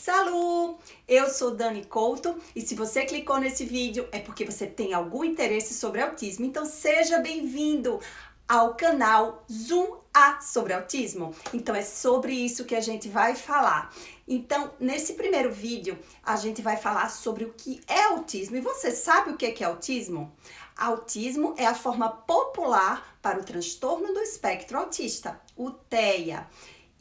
Salut! Eu sou Dani Couto e se você clicou nesse vídeo é porque você tem algum interesse sobre autismo. Então seja bem-vindo ao canal Zoom A sobre autismo. Então é sobre isso que a gente vai falar. Então nesse primeiro vídeo a gente vai falar sobre o que é autismo. E você sabe o que é autismo? Autismo é a forma popular para o transtorno do espectro autista, o TEA.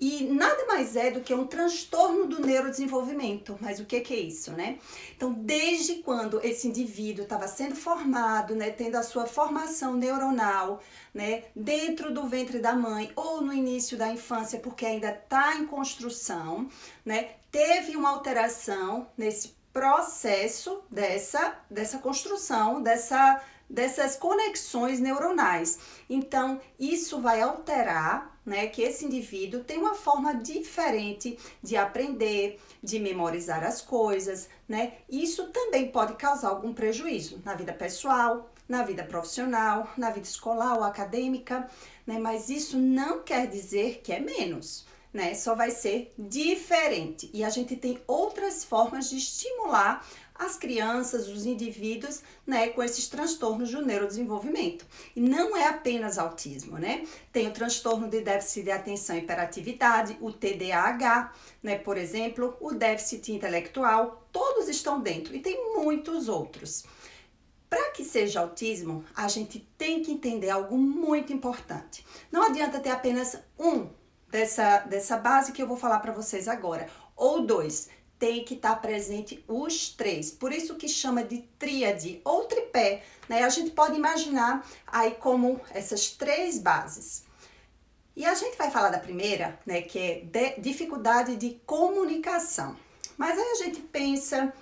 E nada mais é do que um transtorno do neurodesenvolvimento. Mas o que é isso, né? Então, desde quando esse indivíduo estava sendo formado, né, tendo a sua formação neuronal, né, dentro do ventre da mãe ou no início da infância, porque ainda está em construção, né, teve uma alteração nesse processo dessa construção, dessas conexões neuronais. Então, isso vai alterar, né, que esse indivíduo tem uma forma diferente de aprender, de memorizar as coisas, né? Isso também pode causar algum prejuízo na vida pessoal, na vida profissional, na vida escolar ou acadêmica, né? Mas isso não quer dizer que é menos, né? Só vai ser diferente. E a gente tem outras formas de estimular as crianças, os indivíduos, né, com esses transtornos do neurodesenvolvimento. E não é apenas autismo, né? Tem o transtorno de déficit de atenção e hiperatividade, o TDAH, né, por exemplo, o déficit intelectual, todos estão dentro e tem muitos outros. Para que seja autismo, a gente tem que entender algo muito importante. Não adianta ter apenas um dessa base que eu vou falar para vocês agora, ou dois. Tem que estar presente os três, por isso que chama de tríade ou tripé, né? A gente pode imaginar aí como essas três bases. E a gente vai falar da primeira, né, que é dificuldade de comunicação. Mas aí a gente pensa,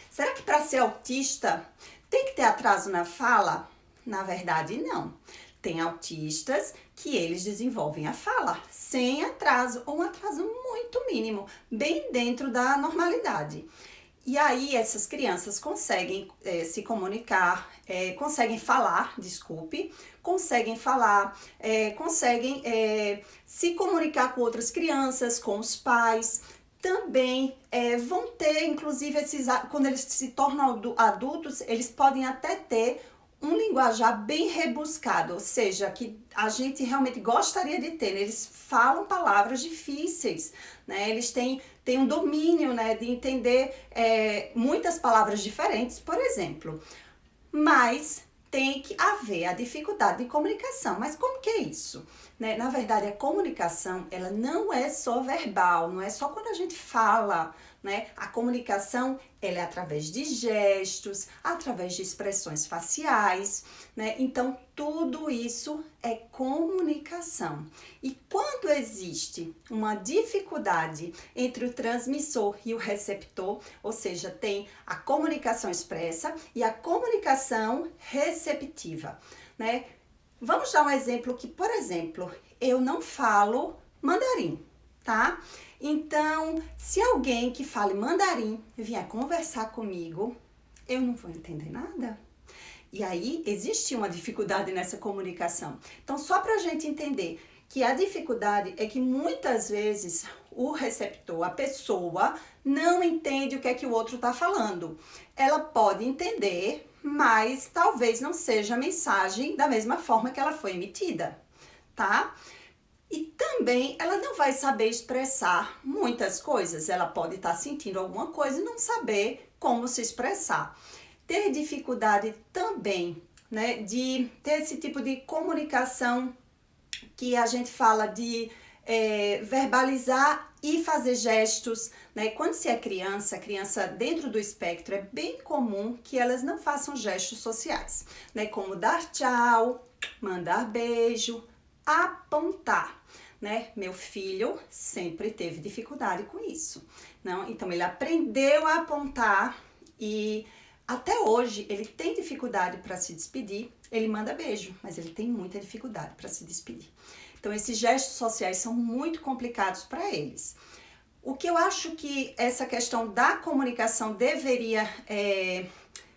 será que para ser autista tem que ter atraso na fala? Na verdade, não. Tem autistas que eles desenvolvem a fala sem atraso, ou um atraso muito mínimo, bem dentro da normalidade. E aí essas crianças conseguem se comunicar, conseguem falar, conseguem falar, conseguem se comunicar com outras crianças, com os pais. Também vão ter, inclusive, quando eles se tornam adultos, eles podem até ter um linguajar bem rebuscado, ou seja, que a gente realmente gostaria de ter. Eles falam palavras difíceis, né? Eles têm um domínio, né, de entender muitas palavras diferentes, por exemplo. Mas tem que haver a dificuldade de comunicação. Mas como que é isso? Né? Na verdade, a comunicação, ela não é só verbal, não é só quando a gente fala, né? A comunicação, ela é através de gestos, através de expressões faciais, né? Então, tudo isso é comunicação. E quando existe uma dificuldade entre o transmissor e o receptor, ou seja, tem a comunicação expressa e a comunicação receptiva, né? Vamos dar um exemplo que, por exemplo, eu não falo mandarim, tá? Então, se alguém que fale mandarim vier conversar comigo, eu não vou entender nada. E aí, existe uma dificuldade nessa comunicação. Então, só pra gente entender que a dificuldade é que muitas vezes o receptor, a pessoa, não entende o que é que o outro tá falando. Ela pode entender, mas talvez não seja a mensagem da mesma forma que ela foi emitida, tá? E também ela não vai saber expressar muitas coisas. Ela pode estar sentindo alguma coisa e não saber como se expressar. Ter dificuldade também, né, de ter esse tipo de comunicação que a gente fala de verbalizar e fazer gestos, né? Quando se é criança, dentro do espectro, é bem comum que elas não façam gestos sociais, né? Como dar tchau, mandar beijo, apontar, né? Meu filho sempre teve dificuldade com isso, não? Então ele aprendeu a apontar e até hoje ele tem dificuldade para se despedir. Ele manda beijo, mas ele tem muita dificuldade para se despedir. Então esses gestos sociais são muito complicados para eles. O que eu acho que essa questão da comunicação deveria,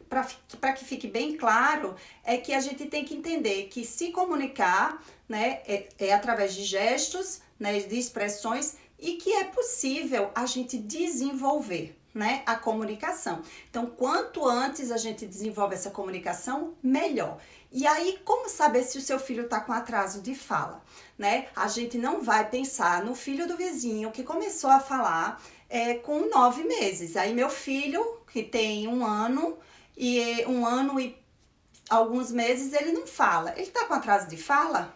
para que fique bem claro, é que a gente tem que entender que se comunicar, né, é através de gestos, né, de expressões e que é possível a gente desenvolver, né, a comunicação. Então, quanto antes a gente desenvolve essa comunicação, melhor. E aí, como saber se o seu filho está com atraso de fala, né? A gente não vai pensar no filho do vizinho que começou a falar com 9 meses. Aí, meu filho, que tem 1 ano e alguns meses, ele não fala. Ele está com atraso de fala?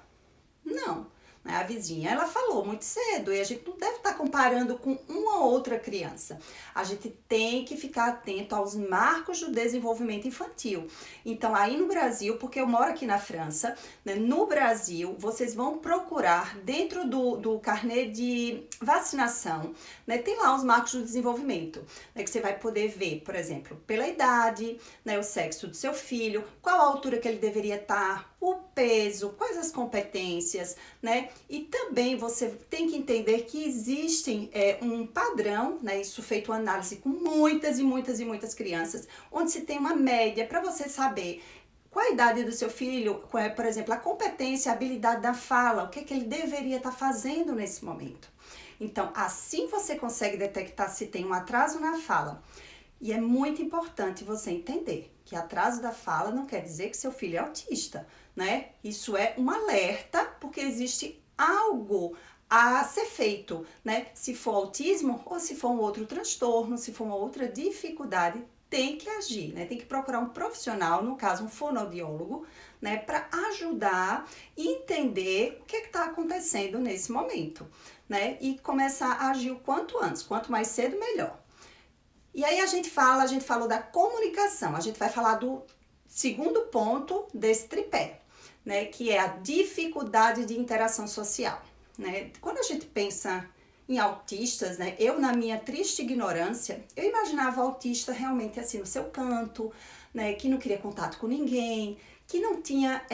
Não. A vizinha, ela falou muito cedo e a gente não deve estar comparando com uma outra criança. A gente tem que ficar atento aos marcos do desenvolvimento infantil. Então, aí no Brasil, porque eu moro aqui na França, né, no Brasil, vocês vão procurar dentro do carnê de vacinação, né, tem lá os marcos do desenvolvimento, né, que você vai poder ver, por exemplo, pela idade, né, o sexo do seu filho, qual a altura que ele deveria estar, o peso, quais as competências, né? E também você tem que entender que existem um padrão, né? Isso feito uma análise com muitas crianças, onde se tem uma média para você saber qual a idade do seu filho, qual é, por exemplo, a competência, a habilidade da fala, o que é que ele deveria estar fazendo nesse momento. Então, assim você consegue detectar se tem um atraso na fala. E é muito importante você entender que atraso da fala não quer dizer que seu filho é autista, né? Isso é um alerta, porque existe algo a ser feito, né? Se for autismo ou se for um outro transtorno, se for uma outra dificuldade, tem que agir, né? Tem que procurar um profissional, no caso um fonoaudiólogo, né? Para ajudar e entender o que está acontecendo nesse momento, né? E começar a agir o quanto antes, quanto mais cedo, melhor. E aí a gente falou da comunicação, a gente vai falar do segundo ponto desse tripé, né, que é a dificuldade de interação social, né? Quando a gente pensa em autistas, né, eu na minha triste ignorância, eu imaginava autista realmente assim no seu canto, né, que não queria contato com ninguém, que não tinha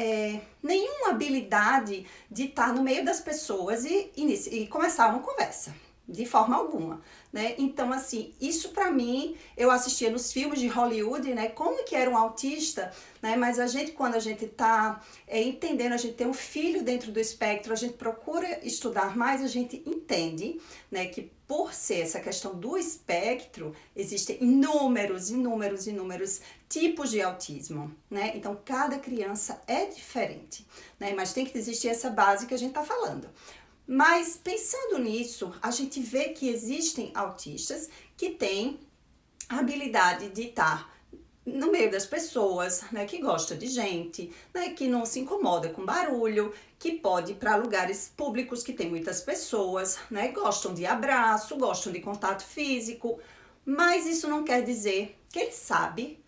nenhuma habilidade de estar no meio das pessoas e começar uma conversa. De forma alguma, né? Então, assim, isso pra mim, eu assistia nos filmes de Hollywood, né? Como que era um autista, né? Mas a gente, quando a gente tá entendendo, a gente tem um filho dentro do espectro, a gente procura estudar mais, a gente entende, né? Que por ser essa questão do espectro, existem inúmeros tipos de autismo, né? Então, cada criança é diferente, né? Mas tem que existir essa base que a gente tá falando. Mas pensando nisso, a gente vê que existem autistas que têm a habilidade de estar no meio das pessoas, né, que gosta de gente, né, que não se incomoda com barulho, que pode ir para lugares públicos que tem muitas pessoas, né, gostam de abraço, gostam de contato físico, mas isso não quer dizer que ele sabe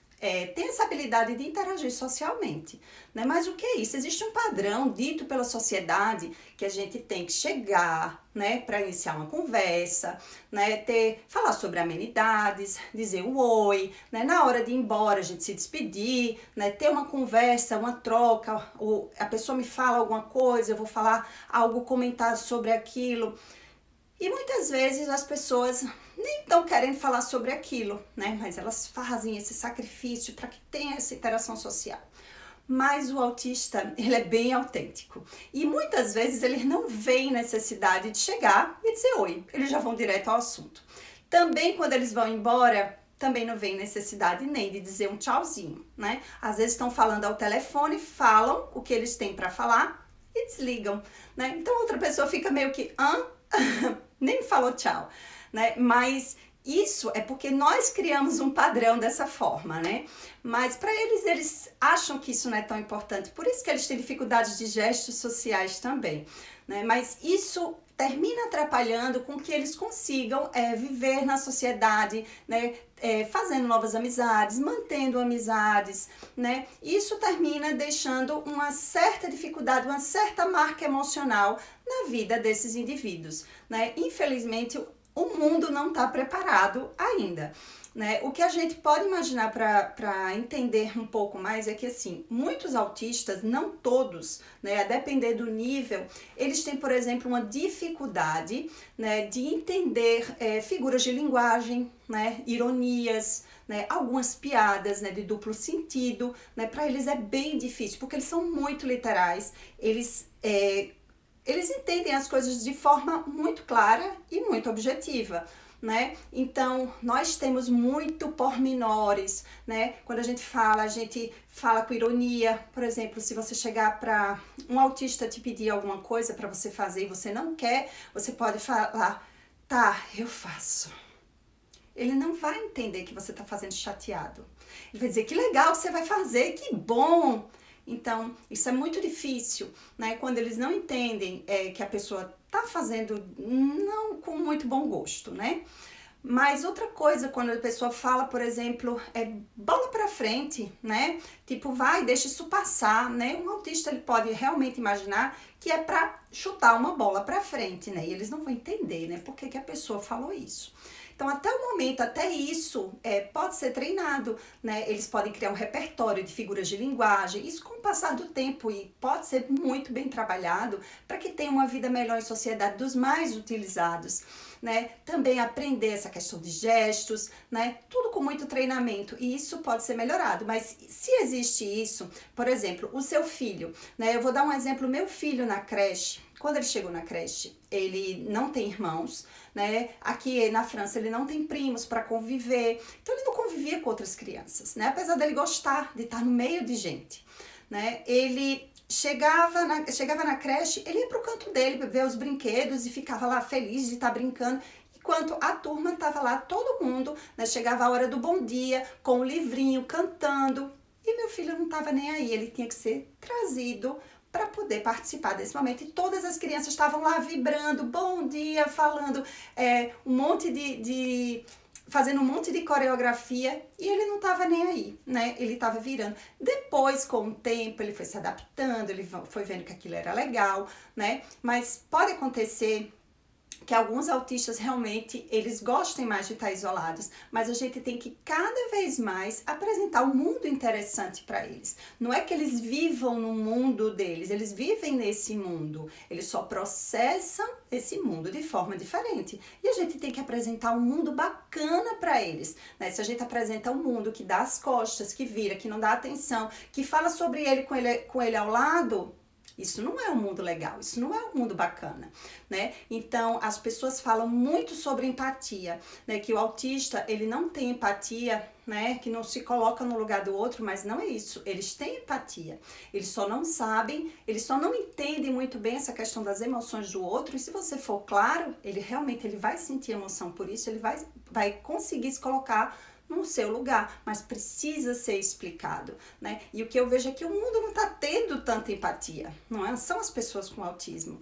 tem essa habilidade de interagir socialmente, né? Mas o que é isso? Existe um padrão dito pela sociedade que a gente tem que chegar, né, para iniciar uma conversa, né, falar sobre amenidades, dizer o oi, né, na hora de ir embora a gente se despedir, né, ter uma conversa, uma troca, ou a pessoa me fala alguma coisa, eu vou falar algo, comentar sobre aquilo. E muitas vezes as pessoas nem estão querendo falar sobre aquilo, né? Mas elas fazem esse sacrifício para que tenha essa interação social. Mas o autista, ele é bem autêntico. E muitas vezes eles não veem necessidade de chegar e dizer oi. Eles já vão direto ao assunto. Também quando eles vão embora, também não vem necessidade nem de dizer um tchauzinho, né? Às vezes estão falando ao telefone, falam o que eles têm para falar e desligam, né? Então outra pessoa fica meio que, nem me falou tchau, né? Mas isso é porque nós criamos um padrão dessa forma, né? Mas para eles acham que isso não é tão importante, por isso que eles têm dificuldades de gestos sociais também, né? Mas isso termina atrapalhando com que eles consigam viver na sociedade, né? Fazendo novas amizades, mantendo amizades, né? Isso termina deixando uma certa dificuldade, uma certa marca emocional na vida desses indivíduos, né? Infelizmente, o mundo não está preparado ainda, né? O que a gente pode imaginar para entender um pouco mais é que, assim, muitos autistas, não todos, né, a depender do nível, eles têm, por exemplo, uma dificuldade, né, de entender figuras de linguagem, né, ironias, né, algumas piadas, né, de duplo sentido, né? Para eles é bem difícil, porque eles são muito literais, eles eles entendem as coisas de forma muito clara e muito objetiva, né? Então, nós temos muito pormenores, né? Quando a gente fala com ironia. Por exemplo, se você chegar para um autista te pedir alguma coisa para você fazer e você não quer, você pode falar, tá, eu faço. Ele não vai entender que você está fazendo chateado. Ele vai dizer, que legal que você vai fazer, que bom! Então, isso é muito difícil, né? Quando eles não entendem que a pessoa está fazendo não com muito bom gosto, né? Mas outra coisa, quando a pessoa fala, por exemplo, bola pra frente, né? Tipo, vai, deixa isso passar, né? Um autista, ele pode realmente imaginar que é pra chutar uma bola pra frente, né? E eles não vão entender, né? Por que que a pessoa falou isso. Então, até o momento, até isso pode ser treinado, né? Eles podem criar um repertório de figuras de linguagem, isso com o passar do tempo, e pode ser muito bem trabalhado para que tenha uma vida melhor em sociedade dos mais utilizados, né? Também aprender essa questão de gestos, né? Tudo com muito treinamento, e isso pode ser melhorado. Mas se existe isso, por exemplo, o seu filho, né? Eu vou dar um exemplo, meu filho na creche. Quando ele chegou na creche, ele não tem irmãos, né? Aqui na França ele não tem primos para conviver, então ele não convivia com outras crianças, né? Apesar dele gostar de estar no meio de gente, né? Ele chegava na creche, ele ia pro canto dele ver os brinquedos e ficava lá feliz de estar brincando, enquanto a turma estava lá, todo mundo, né? Chegava a hora do bom dia, com o livrinho, cantando, e meu filho não estava nem aí, ele tinha que ser trazido para poder participar desse momento. E todas as crianças estavam lá vibrando, bom dia, falando fazendo um monte de coreografia, e ele não estava nem aí, né? Ele estava virando. Depois, com o tempo, ele foi se adaptando, ele foi vendo que aquilo era legal, né? Mas pode acontecer que alguns autistas realmente, eles gostem mais de estar isolados, mas a gente tem que cada vez mais apresentar um mundo interessante para eles. Não é que eles vivam no mundo deles, eles vivem nesse mundo, eles só processam esse mundo de forma diferente. E a gente tem que apresentar um mundo bacana para eles, né? Se a gente apresenta um mundo que dá as costas, que vira, que não dá atenção, que fala sobre ele com ele ao lado, isso não é um mundo legal, isso não é um mundo bacana, né? Então, as pessoas falam muito sobre empatia, né? Que o autista, ele não tem empatia, né? Que não se coloca no lugar do outro, mas não é isso. Eles têm empatia, eles só não sabem, eles só não entendem muito bem essa questão das emoções do outro, e se você for claro, ele realmente vai sentir emoção por isso, ele vai conseguir se colocar no seu lugar, mas precisa ser explicado, né? E o que eu vejo é que o mundo não está tendo tanta empatia, não é? São as pessoas com autismo.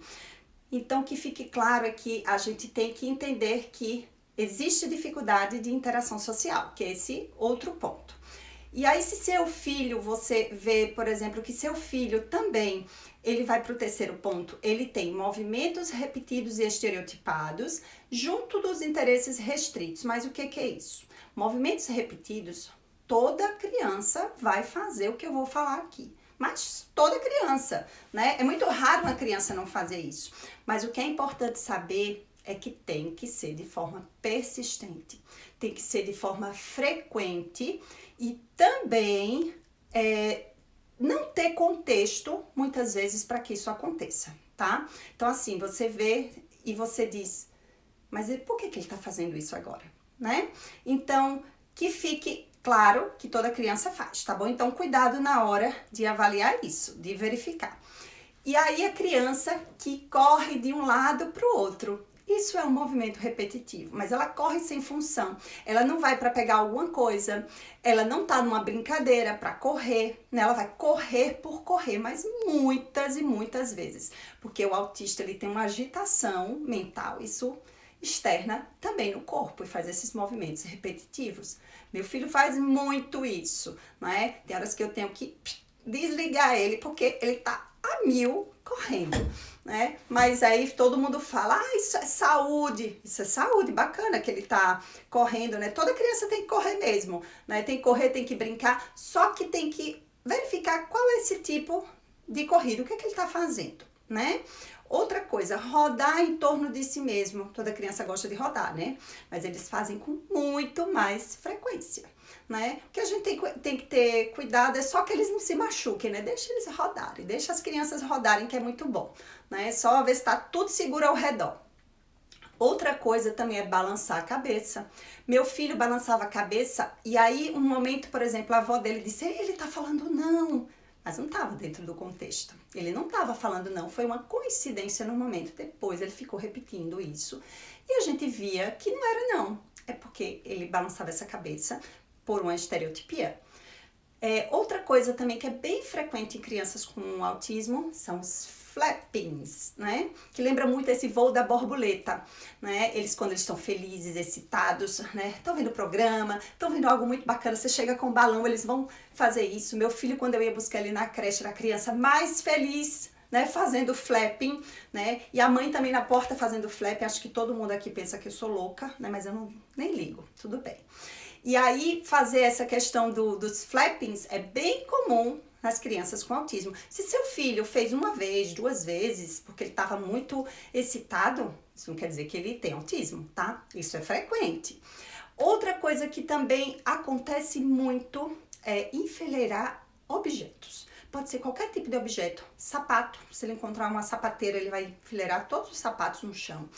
Então, que fique claro é que a gente tem que entender que existe dificuldade de interação social, que é esse outro ponto. E aí, se seu filho, você vê, por exemplo, que seu filho também, ele vai para o terceiro ponto, ele tem movimentos repetidos e estereotipados, junto dos interesses restritos. Mas o que é isso? Movimentos repetidos, toda criança vai fazer o que eu vou falar aqui. Mas toda criança, né? É muito raro uma criança não fazer isso. Mas o que é importante saber é que tem que ser de forma persistente, tem que ser de forma frequente e também não ter contexto, muitas vezes, para que isso aconteça, tá? Então, assim, você vê e você diz, mas por que ele está fazendo isso agora, né? Então, que fique claro que toda criança faz, tá bom? Então, cuidado na hora de avaliar isso, de verificar. E aí, a criança que corre de um lado para o outro. Isso é um movimento repetitivo, mas ela corre sem função. Ela não vai para pegar alguma coisa, ela não tá numa brincadeira para correr, né? Ela vai correr por correr, mas muitas e muitas vezes. Porque o autista, ele tem uma agitação mental, isso externa também no corpo e faz esses movimentos repetitivos. Meu filho faz muito isso, não é? Tem horas que eu tenho que desligar ele porque ele tá a mil correndo, né? Mas aí todo mundo fala, isso é saúde, bacana que ele tá correndo, né? Toda criança tem que correr mesmo, né? Tem que correr, tem que brincar, só que tem que verificar qual é esse tipo de corrida, o que é que ele tá fazendo, né? Outra coisa, rodar em torno de si mesmo. Toda criança gosta de rodar, né? Mas eles fazem com muito mais frequência, né? O que a gente tem que ter cuidado é só que eles não se machuquem, né? Deixa eles rodarem, deixa as crianças rodarem, que é muito bom, né? Só ver se tá tudo seguro ao redor. Outra coisa também é balançar a cabeça. Meu filho balançava a cabeça e aí um momento, por exemplo, a avó dele disse, ele tá falando não. Mas não estava dentro do contexto. Ele não estava falando não, foi uma coincidência no momento. Depois ele ficou repetindo isso e a gente via que não era não. É porque ele balançava essa cabeça por uma estereotipia. Outra coisa também que é bem frequente em crianças com autismo são os flappings, né? Que lembra muito esse voo da borboleta, né? Eles, quando eles estão felizes, excitados, né? Estão vendo o programa, estão vendo algo muito bacana, você chega com um balão, eles vão fazer isso. Meu filho, quando eu ia buscar ele na creche, era a criança mais feliz, né? Fazendo flapping, né? E a mãe também na porta fazendo flapping. Acho que todo mundo aqui pensa que eu sou louca, né? Mas eu nem ligo, tudo bem. E aí, fazer essa questão dos flappings é bem comum nas crianças com autismo. Se seu filho fez uma vez, 2 vezes, porque ele estava muito excitado, isso não quer dizer que ele tem autismo, tá? Isso é frequente. Outra coisa que também acontece muito é enfileirar objetos. Pode ser qualquer tipo de objeto. Sapato, se ele encontrar uma sapateira, ele vai enfileirar todos os sapatos no chão.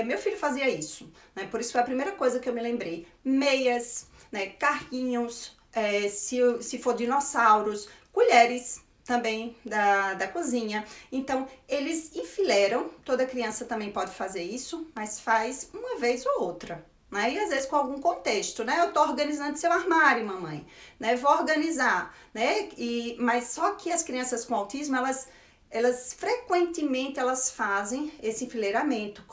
Meu filho fazia isso, né? Por isso foi a primeira coisa que eu me lembrei. Meias, né? Carrinhos, se for dinossauros, colheres também da cozinha. Então, eles enfileiram, toda criança também pode fazer isso, mas faz uma vez ou outra, né? E às vezes com algum contexto, né? Eu tô organizando seu armário, mamãe, né? Vou organizar, né? Mas só que as crianças com autismo, elas frequentemente elas fazem esse enfileiramento,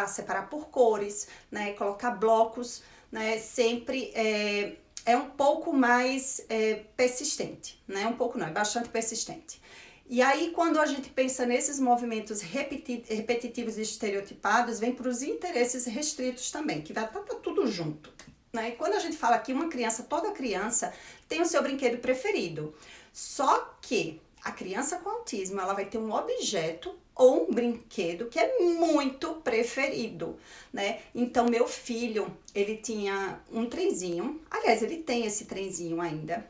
separar por cores, né? Colocar blocos, né? Sempre é um pouco mais persistente, né? Um pouco não, é bastante persistente. E aí, quando a gente pensa nesses movimentos repetitivos e estereotipados, vem para os interesses restritos também, que vai estar tudo junto, né? E quando a gente fala que toda criança tem o seu brinquedo preferido, só que a criança com autismo, ela vai ter um objeto ou um brinquedo que é muito preferido, né? Então, meu filho, ele tinha um trenzinho, aliás, ele tem esse trenzinho ainda,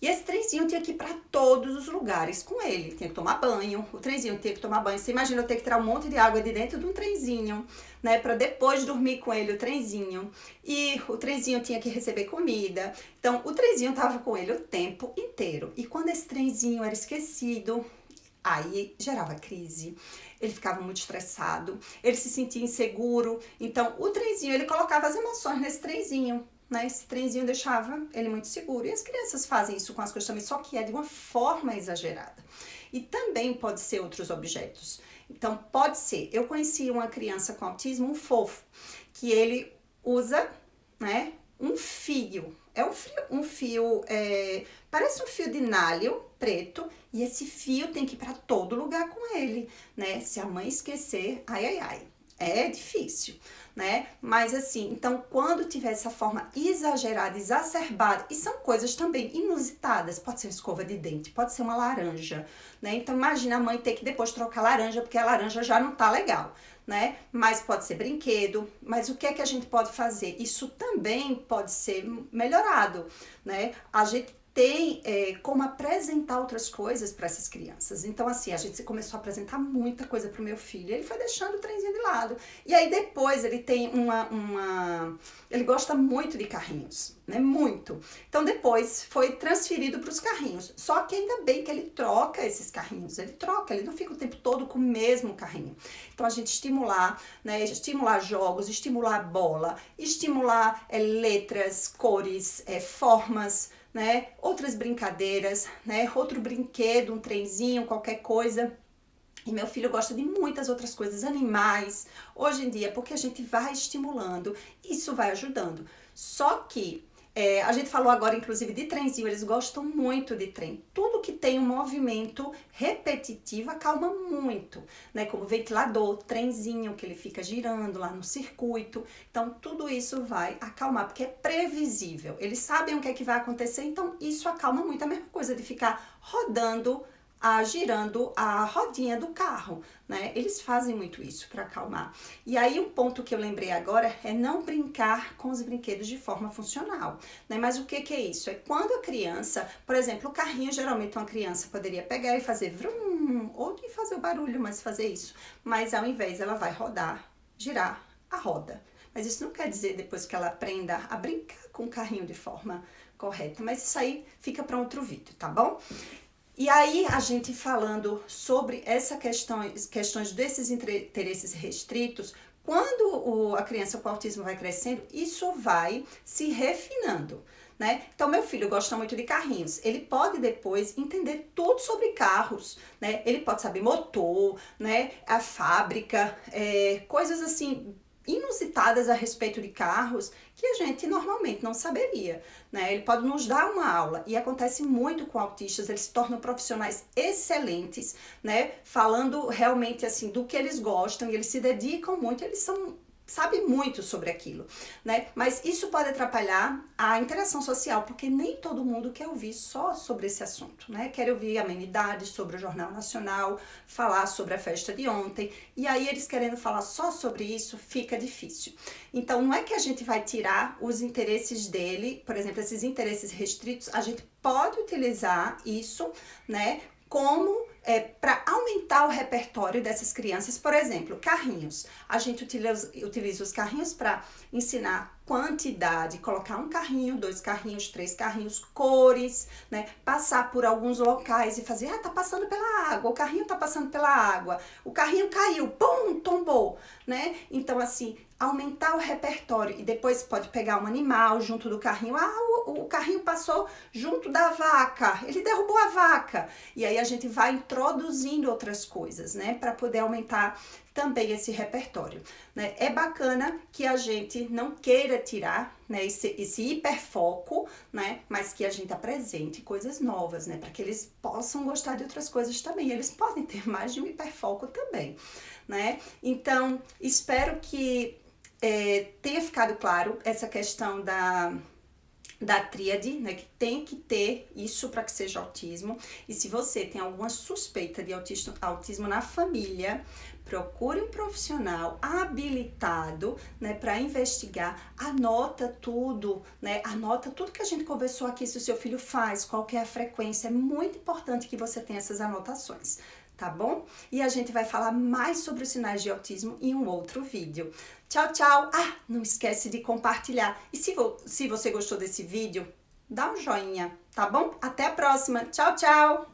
e esse trenzinho tinha que ir para todos os lugares com ele, tinha que tomar banho, o trenzinho tinha que tomar banho. Você imagina eu ter que tirar um monte de água de dentro de um trenzinho, né, para depois dormir com ele o trenzinho. E o trenzinho tinha que receber comida. Então, o trenzinho tava com ele o tempo inteiro. E quando esse trenzinho era esquecido, aí gerava crise. Ele ficava muito estressado, ele se sentia inseguro. Então, o trenzinho, ele colocava as emoções nesse trenzinho. Né? Esse trenzinho deixava ele muito seguro. E as crianças fazem isso com as coisas também, só que é de uma forma exagerada. E também pode ser outros objetos. Então, pode ser. Eu conheci uma criança com autismo, um fofo, que ele usa, né, um fio. Parece um fio de nylon preto, e esse fio tem que ir para todo lugar com ele, né? Se a mãe esquecer, ai, ai, ai. É difícil, né? Mas assim, então quando tiver essa forma exagerada, exacerbada, e são coisas também inusitadas, pode ser escova de dente, pode ser uma laranja, né? Então imagina a mãe ter que depois trocar a laranja, porque a laranja já não tá legal, né? Mas pode ser brinquedo, mas o que é que a gente pode fazer? Isso também pode ser melhorado, né? A gente tem como apresentar outras coisas para essas crianças. Então, assim, a gente começou a apresentar muita coisa para o meu filho. Ele foi deixando o trenzinho de lado. E aí, depois, ele tem ele gosta muito de carrinhos, né? Muito. Então, depois, foi transferido para os carrinhos. Só que ainda bem que ele troca esses carrinhos. Ele não fica o tempo todo com o mesmo carrinho. Então, a gente estimular, né? Estimular jogos, estimular bola, estimular letras, cores, formas, né? Outras brincadeiras, né? Outro brinquedo, um trenzinho, qualquer coisa. E meu filho gosta de muitas outras coisas, animais, hoje em dia, porque a gente vai estimulando, isso vai ajudando. Só que a gente falou agora, inclusive, de trenzinho, eles gostam muito de trem. Tudo que tem um movimento repetitivo acalma muito, né? Como ventilador, trenzinho, que ele fica girando lá no circuito. Então, tudo isso vai acalmar, porque é previsível. Eles sabem o que é que vai acontecer, então isso acalma muito. A mesma coisa de ficar rodando girando a rodinha do carro, né? Eles fazem muito isso para acalmar. E aí um ponto que eu lembrei agora é não brincar com os brinquedos de forma funcional, né? Mas o que é isso? É quando a criança, por exemplo, o carrinho, geralmente uma criança poderia pegar e fazer vrum, ou de fazer o barulho, mas fazer isso. Mas ao invés ela vai rodar, girar a roda. Mas isso não quer dizer depois que ela aprenda a brincar com o carrinho de forma correta. Mas isso aí fica para outro vídeo, tá bom? E aí a gente falando sobre essa questões desses interesses restritos, quando a criança com autismo vai crescendo, isso vai se refinando, né? Então, meu filho gosta muito de carrinhos. Ele pode depois entender tudo sobre carros, né? Ele pode saber motor, né? A fábrica, coisas assim inusitadas a respeito de carros que a gente normalmente não saberia, né? Ele pode nos dar uma aula e acontece muito com autistas, eles se tornam profissionais excelentes, né? Falando realmente assim do que eles gostam e eles se dedicam muito, eles sabem muito sobre aquilo, né? Mas isso pode atrapalhar a interação social, porque nem todo mundo quer ouvir só sobre esse assunto, né? Quer ouvir amenidades sobre o Jornal Nacional, falar sobre a festa de ontem, e aí eles querendo falar só sobre isso, fica difícil. Então, não é que a gente vai tirar os interesses dele, por exemplo, esses interesses restritos, a gente pode utilizar isso, né, como para aumentar o repertório dessas crianças. Por exemplo, carrinhos. A gente utiliza os carrinhos para ensinar quantidade, colocar um carrinho, 2 carrinhos, 3 carrinhos, cores, né? Passar por alguns locais e fazer, tá passando pela água, o carrinho tá passando pela água, o carrinho caiu, pum, tombou, né? Então, assim, aumentar o repertório e depois pode pegar um animal junto do carrinho, o carrinho passou junto da vaca, ele derrubou a vaca, e aí a gente vai introduzindo outras coisas, né, para poder aumentar também esse repertório, né? É bacana que a gente não queira tirar, né, esse hiperfoco, né, mas que a gente apresente coisas novas, né, para que eles possam gostar de outras coisas também. Eles podem ter mais de um hiperfoco também, né? Então, espero que tenha ficado claro essa questão da tríade, né, que tem que ter isso para que seja autismo. E se você tem alguma suspeita de autismo na família, procure um profissional habilitado, né, para investigar, anota tudo, né, anota tudo que a gente conversou aqui, se o seu filho faz, qual que é a frequência, é muito importante que você tenha essas anotações, tá bom? E a gente vai falar mais sobre os sinais de autismo em um outro vídeo. Tchau, tchau! Não esquece de compartilhar. E se você gostou desse vídeo, dá um joinha, tá bom? Até a próxima. Tchau, tchau!